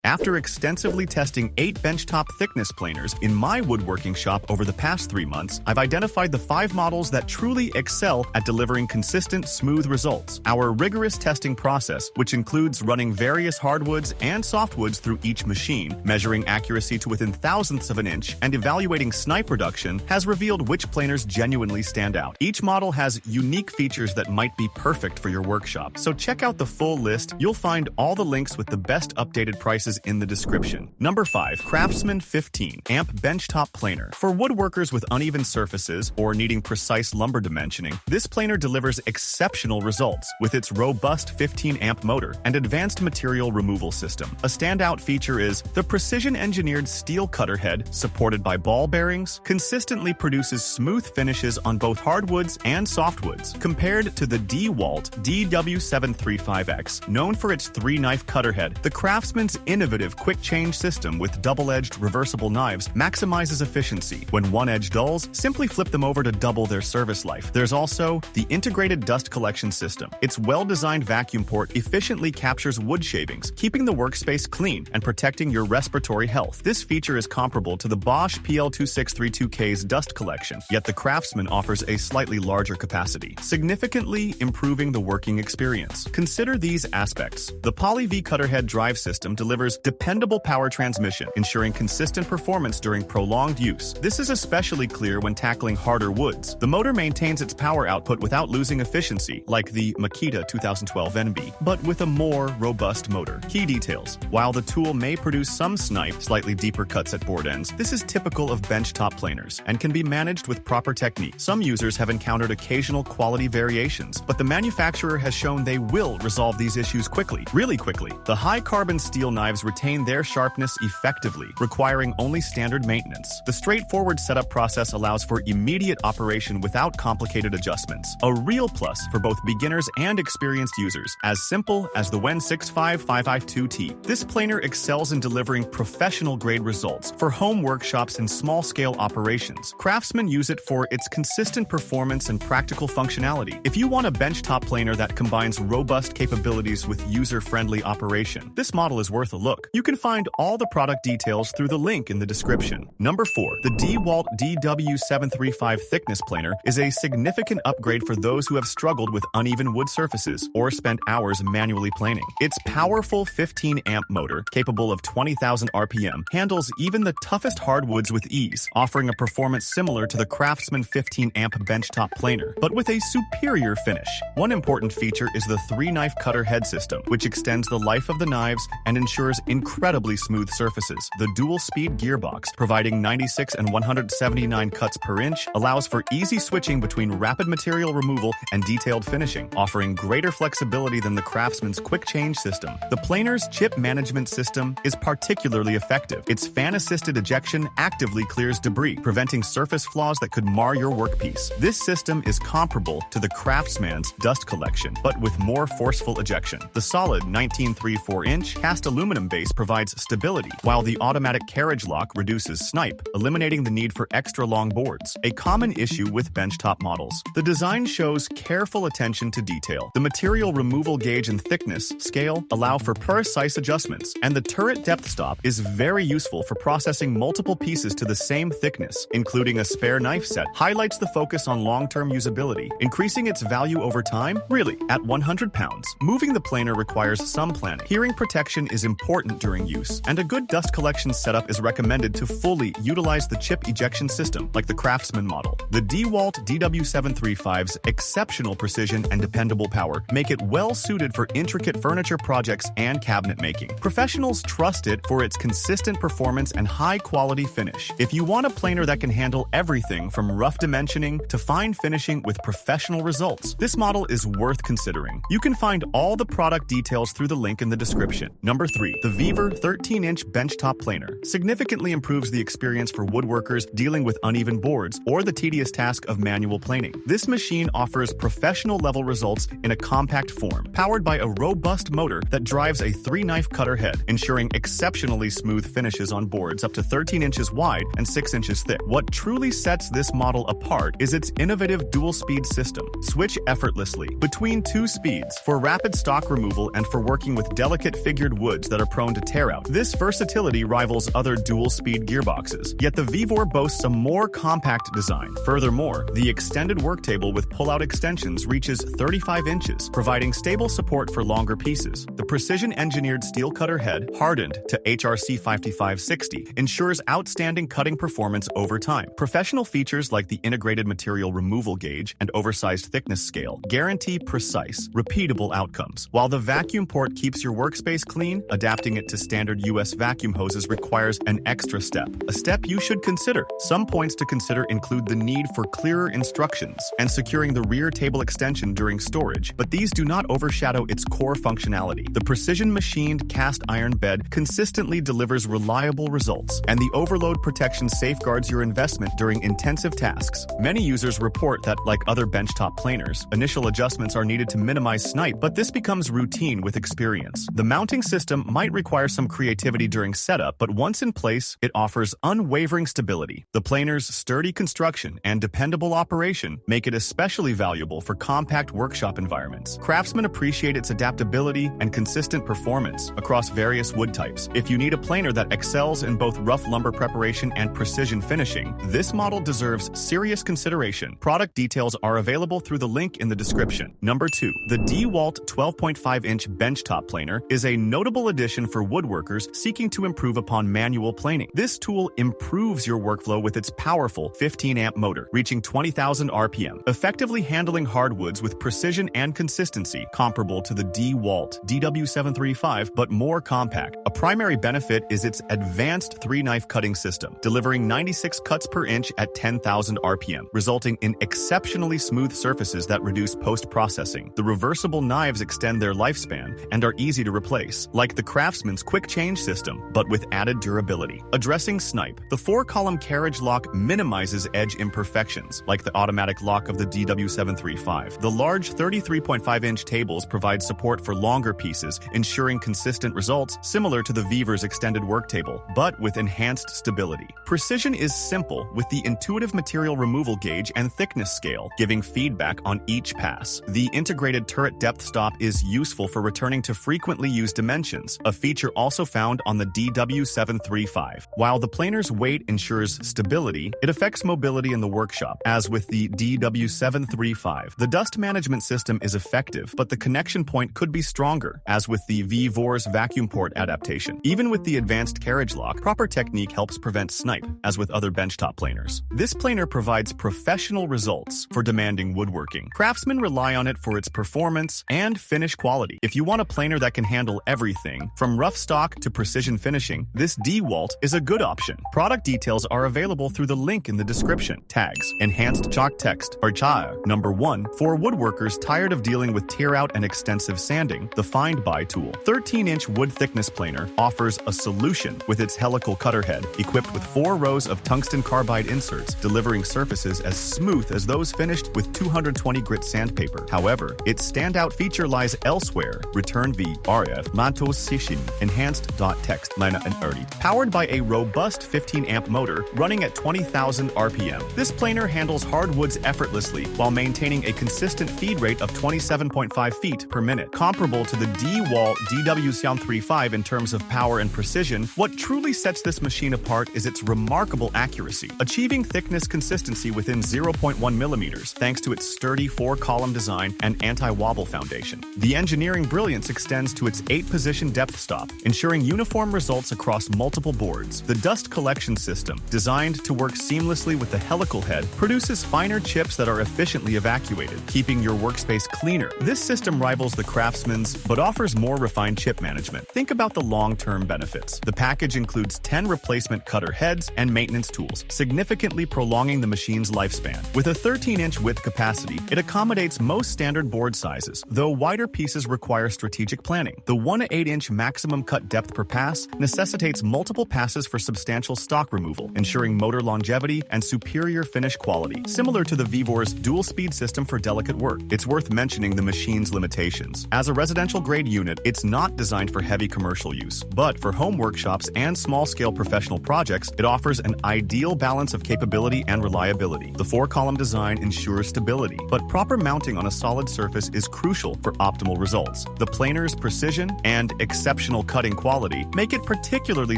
After extensively testing 8 benchtop thickness planers in my woodworking shop over the past 3 months, I've identified the 5 models that truly excel at delivering consistent, smooth results. Our rigorous testing process, which includes running various hardwoods and softwoods through each machine, measuring accuracy to within thousandths of an inch, and evaluating snipe reduction, has revealed which planers genuinely stand out. Each model has unique features that might be perfect for your workshop, so check out the full list. You'll find all the links with the best updated prices in the description. Number 5. Craftsman 15 Amp Benchtop Planer. For woodworkers with uneven surfaces or needing precise lumber dimensioning, this planer delivers exceptional results with its robust 15-amp motor and advanced material removal system. A standout feature is the precision-engineered steel cutter head, supported by ball bearings, consistently produces smooth finishes on both hardwoods and softwoods. Compared to the DeWalt DW735X, known for its 3-knife cutter head, the Craftsman's innovative quick-change system with double-edged reversible knives maximizes efficiency. When one edge dulls, simply flip them over to double their service life. There's also the integrated dust collection system. Its well-designed vacuum port efficiently captures wood shavings, keeping the workspace clean and protecting your respiratory health. This feature is comparable to the Bosch PL2632K's dust collection, yet the Craftsman offers a slightly larger capacity, significantly improving the working experience. Consider these aspects. The Poly-V Cutterhead drive system delivers dependable power transmission, ensuring consistent performance during prolonged use. This is especially clear when tackling harder woods. The motor maintains its power output without losing efficiency, like the Makita 2012 NB, but with a more robust motor. Key details. While the tool may produce some snipe, slightly deeper cuts at board ends, this is typical of benchtop planers and can be managed with proper technique. Some users have encountered occasional quality variations, but the manufacturer has shown they will resolve these issues really quickly. The high-carbon steel knives retain their sharpness effectively, requiring only standard maintenance. The straightforward setup process allows for immediate operation without complicated adjustments. A real plus for both beginners and experienced users, as simple as the WEN 65552T. This planer excels in delivering professional-grade results for home workshops and small-scale operations. Craftsmen use it for its consistent performance and practical functionality. If you want a benchtop planer that combines robust capabilities with user-friendly operation, this model is worth a look. You can find all the product details through the link in the description. Number 4. The DeWalt DW735 Thickness Planer is a significant upgrade for those who have struggled with uneven wood surfaces or spent hours manually planing. Its powerful 15-amp motor, capable of 20,000 RPM, handles even the toughest hardwoods with ease, offering a performance similar to the Craftsman 15-amp benchtop planer, but with a superior finish. One important feature is the 3-knife cutter head system, which extends the life of the knives and ensures incredibly smooth surfaces. The dual-speed gearbox, providing 96 and 179 cuts per inch, allows for easy switching between rapid material removal and detailed finishing, offering greater flexibility than the Craftsman's quick-change system. The planer's chip management system is particularly effective. Its fan-assisted ejection actively clears debris, preventing surface flaws that could mar your workpiece. This system is comparable to the Craftsman's dust collection, but with more forceful ejection. The solid 19.34-inch cast aluminum base provides stability, while the automatic carriage lock reduces snipe, eliminating the need for extra long boards, a common issue with benchtop models. The design shows careful attention to detail. The material removal gauge and thickness scale allow for precise adjustments, and the turret depth stop is very useful for processing multiple pieces to the same thickness, including a spare knife set, highlights the focus on long-term usability, increasing its value over time. Really, at 100 pounds, moving the planer requires some planning. Hearing protection is important during use, and a good dust collection setup is recommended to fully utilize the chip ejection system, like the Craftsman model. The DeWalt DW735's exceptional precision and dependable power make it well-suited for intricate furniture projects and cabinet making. Professionals trust it for its consistent performance and high-quality finish. If you want a planer that can handle everything from rough dimensioning to fine finishing with professional results, this model is worth considering. You can find all the product details through the link in the description. Number 3. The Vevor 13-inch benchtop planer significantly improves the experience for woodworkers dealing with uneven boards or the tedious task of manual planing. This machine offers professional-level results in a compact form, powered by a robust motor that drives a 3-knife cutter head, ensuring exceptionally smooth finishes on boards up to 13 inches wide and 6 inches thick. What truly sets this model apart is its innovative dual-speed system. Switch effortlessly between 2 speeds for rapid stock removal and for working with delicate figured woods that are prone to tear out. This versatility rivals other dual-speed gearboxes, yet the Vevor boasts a more compact design. Furthermore, the extended work table with pull-out extensions reaches 35 inches, providing stable support for longer pieces. The precision-engineered steel cutter head, hardened to HRC 5560, ensures outstanding cutting performance over time. Professional features like the integrated material removal gauge and oversized thickness scale guarantee precise, repeatable outcomes. While the vacuum port keeps your workspace clean, adapting it to standard US vacuum hoses requires an extra step, a step you should consider. Some points to consider include the need for clearer instructions and securing the rear table extension during storage, but these do not overshadow its core functionality. The precision-machined cast iron bed consistently delivers reliable results, and the overload protection safeguards your investment during intensive tasks. Many users report that, like other benchtop planers, initial adjustments are needed to minimize snipe, but this becomes routine with experience. The mounting system might require some creativity during setup, but once in place, it offers unwavering stability. The planer's sturdy construction and dependable operation make it especially valuable for compact workshop environments. Craftsman appreciate its adaptability and consistent performance across various wood types. If you need a planer that excels in both rough lumber preparation and precision finishing, this model deserves serious consideration. Product details are available through the link in the description. Number 2. The DeWalt 12.5-inch benchtop planer is a notable addition for woodworkers seeking to improve upon manual planing. This tool improves your workflow with its powerful 15-amp motor, reaching 20,000 RPM, effectively handling hardwoods with precision and consistency comparable to the DeWalt DW735, but more compact. A primary benefit is its advanced 3-knife cutting system, delivering 96 cuts per inch at 10,000 RPM, resulting in exceptionally smooth surfaces that reduce post-processing. The reversible knives extend their lifespan and are easy to replace, like the Craftsman's quick change system, but with added durability. Addressing snipe, the 4-column carriage lock minimizes edge imperfections, like the automatic lock of the DW735. The large 33.5-inch tables provide support for longer pieces, ensuring consistent results similar to the Vevor's extended work table, but with enhanced stability. Precision is simple with the intuitive material removal gauge and thickness scale, giving feedback on each pass. The integrated turret depth stop is useful for returning to frequently used dimensions, a feature also found on the DW735. While the planer's weight ensures stability, it affects mobility in the workshop. As with the DW735, the dust management system is effective, but the connection point could be stronger, as with the Vevor's vacuum port adaptation. Even with the advanced carriage lock, proper technique helps prevent snipe, as with other benchtop planers. This planer provides professional results for demanding woodworking. Craftsmen rely on it for its performance and finish quality. If you want a planer that can handle everything, from rough stock to precision finishing, this DeWalt is a good option. Product details are available through the link in the description. Tags. Enhanced chalk text, or CHA. Number 1. For woodworkers tired of dealing with tear-out and extensive sanding, the FindBuyTool 13-inch wood thickness planer offers a solution with its helical cutter head, equipped with 4 rows of tungsten carbide inserts, delivering surfaces as smooth as those finished with 220 grit sandpaper. However, its standout feature lies elsewhere. Return v RF Mantos Sishin Enhanced Text Lena and Erdi. Powered by a robust 15-amp motor running at 20,000 RPM, this planer handles hardwoods effortlessly while maintaining a consistent feed rate of 27.5 feet per minute. Comparable to the DeWalt DW735 in terms of power and precision, what truly sets this machine apart is its remarkable accuracy, achieving thickness consistency within 0.1 millimeters thanks to its sturdy 4-column design and anti-wobble foundation. The engineering brilliance extends to its 8-position depth stop, ensuring uniform results across multiple boards. The dust collection system, designed to work seamlessly with the helical head, produces finer chips that are efficiently evacuated, keeping your workspace cleaner. This system rivals the Craftsman's, but offers more refined chip management. Think about the long-term benefits. The package includes 10 replacement cutter heads and maintenance tools, significantly prolonging the machine's lifespan. With a 13-inch width capacity, it accommodates most standard board sizes, though wider pieces require strategic planning. The 1 to 8-inch maximum cut depth per pass necessitates multiple passes for substantial stock removal, ensuring motor longevity and superior finish quality. Similar to the Vevor's dual-speed system for delicate work, it's worth mentioning the machine's limitations. As a residential-grade unit, it's not designed for heavy commercial use, but for home workshops and small-scale professional projects, it offers an ideal balance of capability and reliability. The 4-column design ensures stability, but proper mounting on a solid surface is crucial for optimal results. The planer's precision and exceptional exceptional cutting quality make it particularly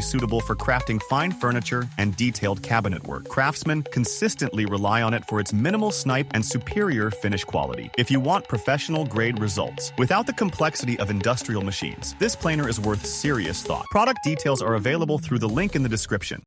suitable for crafting fine furniture and detailed cabinet work. Craftsman consistently rely on it for its minimal snipe and superior finish quality. If you want professional-grade results without the complexity of industrial machines, this planer is worth serious thought. Product details are available through the link in the description.